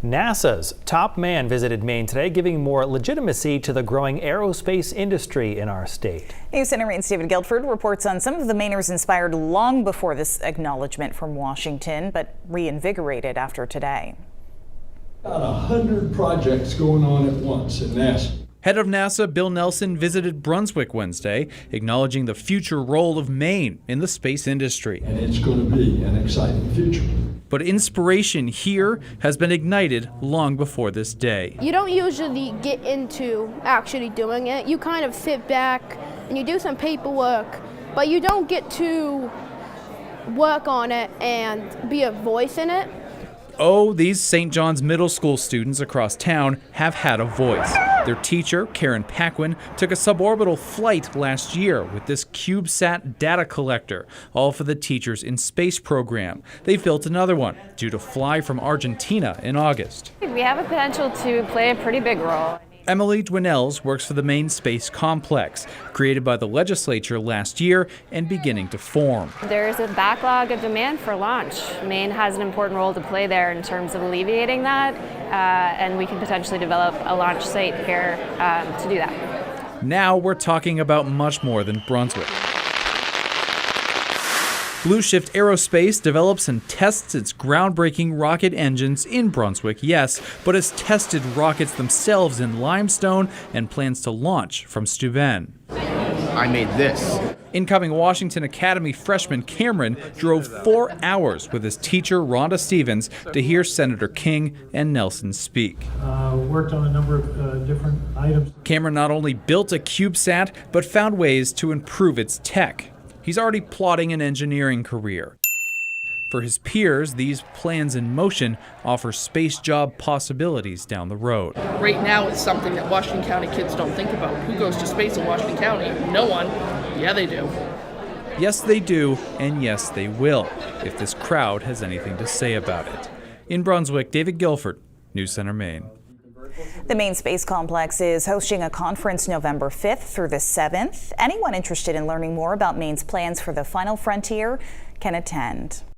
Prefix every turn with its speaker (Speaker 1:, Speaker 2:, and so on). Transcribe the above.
Speaker 1: NASA's top man visited Maine today, giving more legitimacy to the growing aerospace industry in our state.
Speaker 2: News Center Maine's David Guilford reports on some of the Mainers inspired long before this acknowledgement from Washington, but reinvigorated after today.
Speaker 3: About 100 projects going on at once at NASA.
Speaker 4: Head of NASA Bill Nelson visited Brunswick Wednesday, acknowledging the future role of Maine in the space industry.
Speaker 3: And it's going to be an exciting future.
Speaker 4: But inspiration here has been ignited long before this day.
Speaker 5: You don't usually get into actually doing it. You kind of sit back and you do some paperwork, but you don't get to work on it and be a voice in it.
Speaker 4: Oh, these St. John's Middle School students across town have had a voice. Their teacher, Karen Paquin, took a suborbital flight last year with this CubeSat data collector, all for the Teachers in Space program. They built another one, due to fly from Argentina in August.
Speaker 6: We have a potential to play a pretty big role.
Speaker 4: Emily Dwinells works for the Maine Space Complex, created by the legislature last year and beginning to form.
Speaker 6: There is a backlog of demand for launch. Maine has an important role to play there in terms of alleviating that, and we can potentially develop a launch site here to do that.
Speaker 4: Now we're talking about much more than Brunswick. bluShift Aerospace develops and tests its groundbreaking rocket engines in Brunswick, yes, but has tested rockets themselves in limestone and plans to launch from Steuben.
Speaker 7: I made this.
Speaker 4: Incoming Washington Academy freshman Cameron drove 4 hours with his teacher Rhonda Stevens to hear Senator King and Nelson speak.
Speaker 8: Worked on a number of different items.
Speaker 4: Cameron not only built a CubeSat, but found ways to improve its tech. He's already plotting an engineering career. For his peers, these plans in motion offer space job possibilities down the road.
Speaker 9: Right now, it's something that Washington County kids don't think about. Who goes to space in Washington County? No one. Yeah, they do.
Speaker 4: Yes, they do, and yes, they will, if this crowd has anything to say about it. In Brunswick, David Guilford, News Center, Maine.
Speaker 2: The Maine Space Complex is hosting a conference November 5th through the 7th. Anyone interested in learning more about Maine's plans for the final frontier can attend.